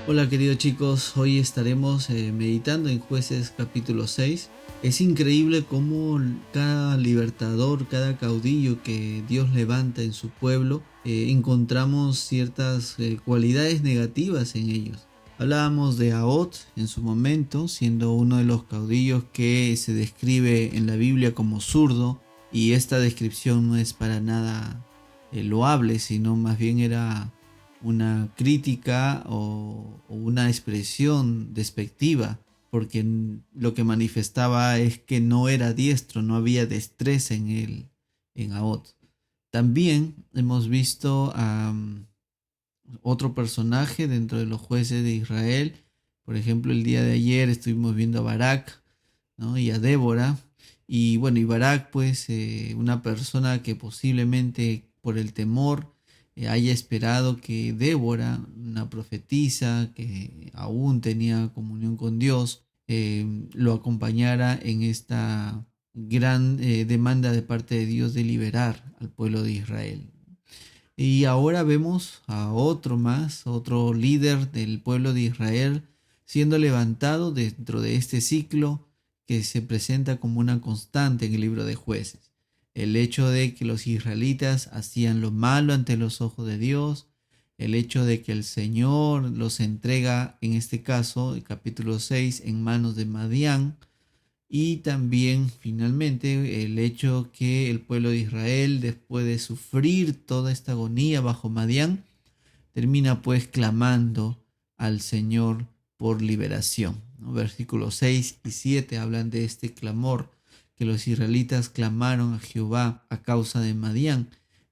Hola queridos chicos, hoy estaremos meditando en Jueces capítulo 6. Es increíble cómo cada libertador, cada caudillo que Dios levanta en su pueblo, encontramos ciertas cualidades negativas en ellos. Hablábamos de Ahot en su momento, siendo uno de los caudillos que se describe en la Biblia como zurdo, y esta descripción no es para nada loable, sino más bien era una crítica o una expresión despectiva, porque lo que manifestaba es que no era diestro, no había destreza en él, en Ahot. También hemos visto a otro personaje dentro de los jueces de Israel. Por ejemplo, el día de ayer estuvimos viendo a Barak, ¿no? Y a Débora. Y bueno, y Barak, pues, una persona que posiblemente por el temor haya esperado que Débora, una profetisa que aún tenía comunión con Dios, lo acompañara en esta gran demanda de parte de Dios de liberar al pueblo de Israel. Y ahora vemos a otro más, otro líder del pueblo de Israel, siendo levantado dentro de este ciclo que se presenta como una constante en el libro de Jueces. El hecho de que los israelitas hacían lo malo ante los ojos de Dios, el hecho de que el Señor los entrega, en este caso, el capítulo 6, en manos de Madián, y también finalmente el hecho que el pueblo de Israel, después de sufrir toda esta agonía bajo Madián, termina pues clamando al Señor por liberación, ¿no? Versículos 6 y 7 hablan de este clamor que los israelitas clamaron a Jehová a causa de Madián.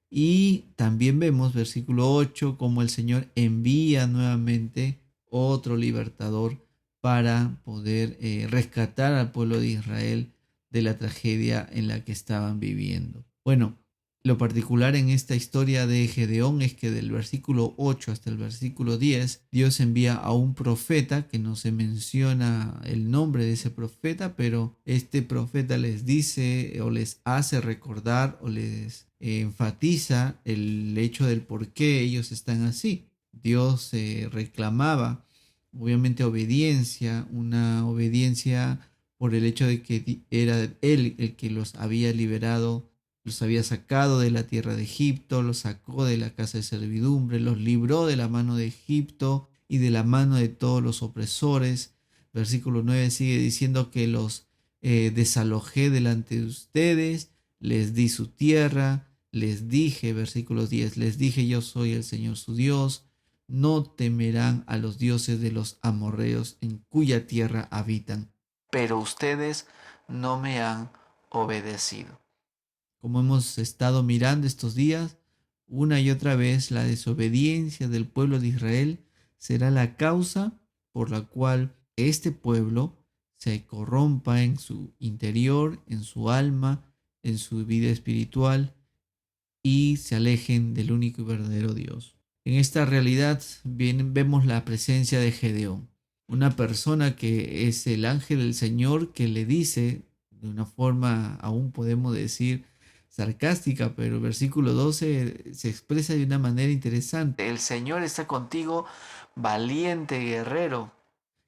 Y también vemos versículo 8 como el Señor envía nuevamente otro libertador para poder rescatar al pueblo de Israel de la tragedia en la que estaban viviendo. Bueno, lo particular en esta historia de Gedeón es que del versículo 8 hasta el versículo 10, Dios envía a un profeta, que no se menciona el nombre de ese profeta, pero este profeta les dice o les hace recordar o les enfatiza el hecho del por qué ellos están así. Dios reclamaba obviamente obediencia, una obediencia por el hecho de que era Él el que los había liberado, los había sacado de la tierra de Egipto, los sacó de la casa de servidumbre, los libró de la mano de Egipto y de la mano de todos los opresores. Versículo 9 sigue diciendo que los desalojé delante de ustedes, les di su tierra, les dije, versículo 10, les dije yo soy el Señor su Dios, no temerán a los dioses de los amorreos en cuya tierra habitan, pero ustedes no me han obedecido. Como hemos estado mirando estos días, una y otra vez la desobediencia del pueblo de Israel será la causa por la cual este pueblo se corrompa en su interior, en su alma, en su vida espiritual y se alejen del único y verdadero Dios. En esta realidad vemos la presencia de Gedeón, una persona que es el ángel del Señor que le dice, de una forma aún podemos decir sarcástica, pero el versículo 12 se expresa de una manera interesante. El Señor está contigo, valiente guerrero.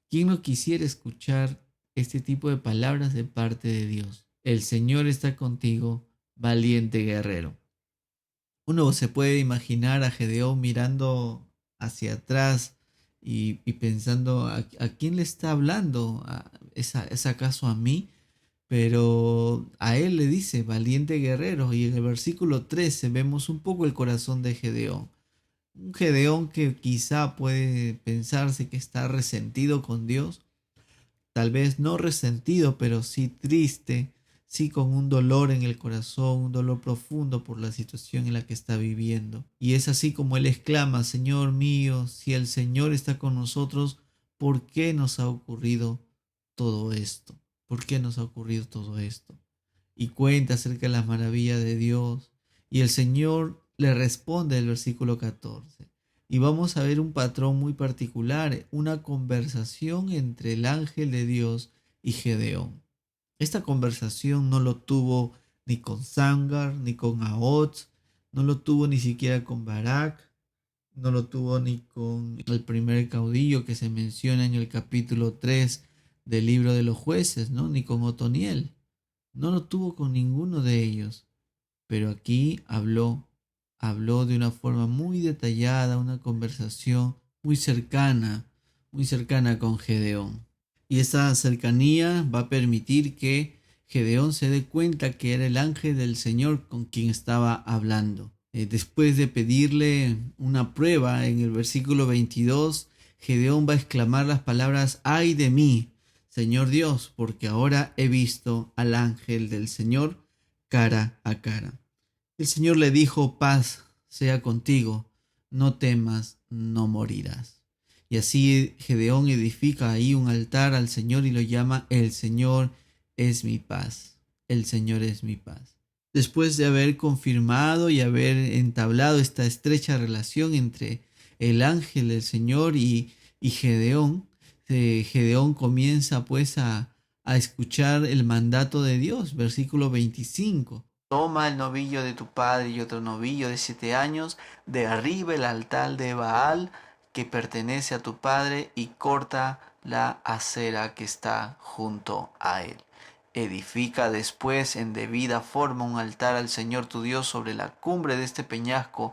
¿Quién no quisiera escuchar este tipo de palabras de parte de Dios? El Señor está contigo, valiente guerrero. Uno se puede imaginar a Gedeón mirando hacia atrás y pensando a quién le está hablando. ¿Es acaso a mí? Pero a él le dice valiente guerrero, y en el versículo 13 vemos un poco el corazón de Gedeón. Un Gedeón que quizá puede pensarse que está resentido con Dios, tal vez no resentido, pero sí triste, sí con un dolor en el corazón, un dolor profundo por la situación en la que está viviendo. Y es así como él exclama: Señor mío, si el Señor está con nosotros, ¿por qué nos ha ocurrido todo esto? ¿Por qué nos ha ocurrido todo esto? Y cuenta acerca de las maravillas de Dios. Y el Señor le responde el versículo 14. Y vamos a ver un patrón muy particular, una conversación entre el ángel de Dios y Gedeón. Esta conversación no lo tuvo ni con Sangar, ni con Ahot, no lo tuvo ni siquiera con Barak, no lo tuvo ni con el primer caudillo que se menciona en el capítulo 3 del libro de los jueces, ¿no? Ni con Otoniel. No lo tuvo con ninguno de ellos. Pero aquí habló de una forma muy detallada, una conversación muy cercana con Gedeón. Y esa cercanía va a permitir que Gedeón se dé cuenta que era el ángel del Señor con quien estaba hablando. Después de pedirle una prueba en el versículo 22, Gedeón va a exclamar las palabras: ¡ay de mí, Señor Dios! Porque ahora he visto al ángel del Señor cara a cara. El Señor le dijo: paz sea contigo, no temas, no morirás. Y así Gedeón edifica ahí un altar al Señor y lo llama: el Señor es mi paz, el Señor es mi paz. Después de haber confirmado y haber entablado esta estrecha relación entre el ángel del Señor y Gedeón, Gedeón comienza pues a escuchar el mandato de Dios. Versículo 25. Toma el novillo de tu padre y otro novillo de 7 años, derriba el altar de Baal que pertenece a tu padre y corta la acera que está junto a él. Edifica después en debida forma un altar al Señor tu Dios sobre la cumbre de este peñasco.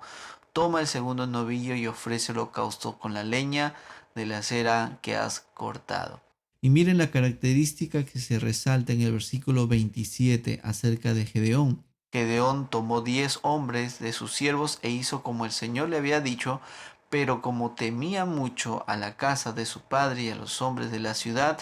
Toma el segundo novillo y ofrece holocausto con la leña de la acera que has cortado. Y miren la característica que se resalta en el versículo 27 acerca de Gedeón. Gedeón tomó 10 hombres de sus siervos e hizo como el Señor le había dicho, pero como temía mucho a la casa de su padre y a los hombres de la ciudad,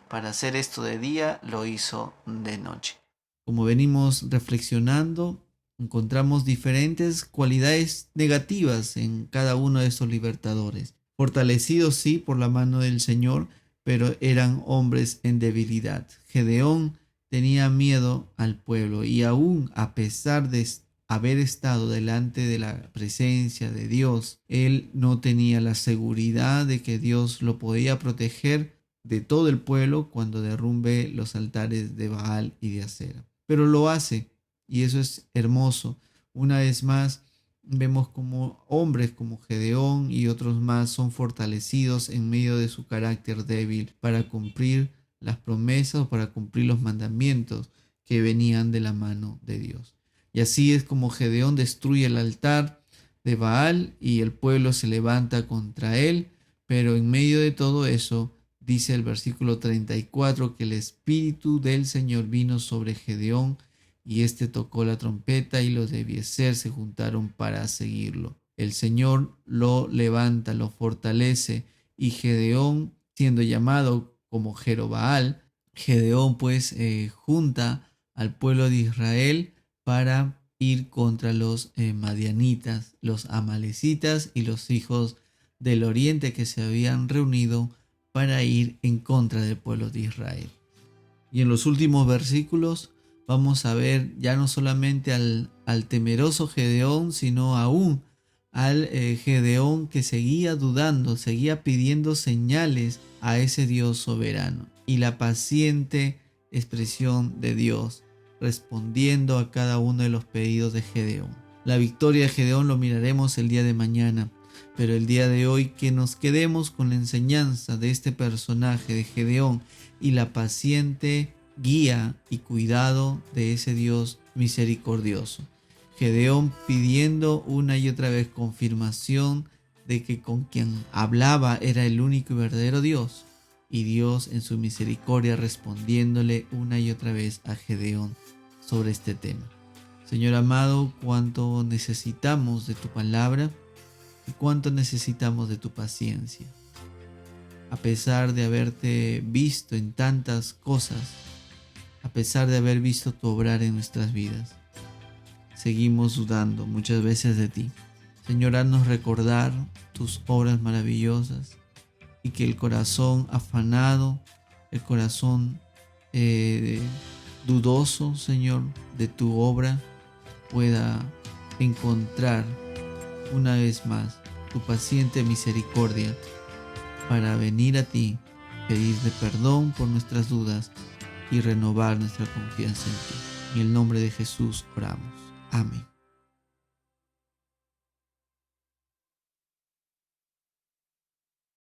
para hacer esto de día, lo hizo de noche. Como venimos reflexionando, encontramos diferentes cualidades negativas en cada uno de estos libertadores. Fortalecidos sí por la mano del Señor, pero eran hombres en debilidad. Gedeón tenía miedo al pueblo y aún a pesar de haber estado delante de la presencia de Dios, él no tenía la seguridad de que Dios lo podía proteger de todo el pueblo cuando derrumbe los altares de Baal y de Acera. Pero lo hace y eso es hermoso. Una vez más vemos como hombres como Gedeón y otros más son fortalecidos en medio de su carácter débil para cumplir las promesas o para cumplir los mandamientos que venían de la mano de Dios. Y así es como Gedeón destruye el altar de Baal y el pueblo se levanta contra él, pero en medio de todo eso dice el versículo 34 que el Espíritu del Señor vino sobre Gedeón y éste tocó la trompeta y los de Abiezer se juntaron para seguirlo. El Señor lo levanta, lo fortalece y Gedeón, siendo llamado como Jerobaal, Gedeón pues junta al pueblo de Israel para ir contra los madianitas, los amalecitas y los hijos del oriente que se habían reunido para ir en contra del pueblo de Israel. Y en los últimos versículos vamos a ver ya no solamente al temeroso Gedeón, sino aún al Gedeón que seguía dudando, seguía pidiendo señales a ese Dios soberano. Y la paciente expresión de Dios respondiendo a cada uno de los pedidos de Gedeón. La victoria de Gedeón lo miraremos el día de mañana, pero el día de hoy que nos quedemos con la enseñanza de este personaje de Gedeón y la paciente guía y cuidado de ese Dios misericordioso. Gedeón pidiendo una y otra vez confirmación de que con quien hablaba era el único y verdadero Dios, y Dios en su misericordia respondiéndole una y otra vez a Gedeón sobre este tema. Señor amado, cuánto necesitamos de tu palabra y cuánto necesitamos de tu paciencia. A pesar de haberte visto en tantas cosas, a pesar de haber visto tu obrar en nuestras vidas, seguimos dudando muchas veces de ti. Señor, haznos recordar tus obras maravillosas y que el corazón afanado, el corazón dudoso, Señor, de tu obra, pueda encontrar una vez más tu paciente misericordia para venir a ti, pedirte perdón por nuestras dudas y renovar nuestra confianza en ti. En el nombre de Jesús oramos. Amén.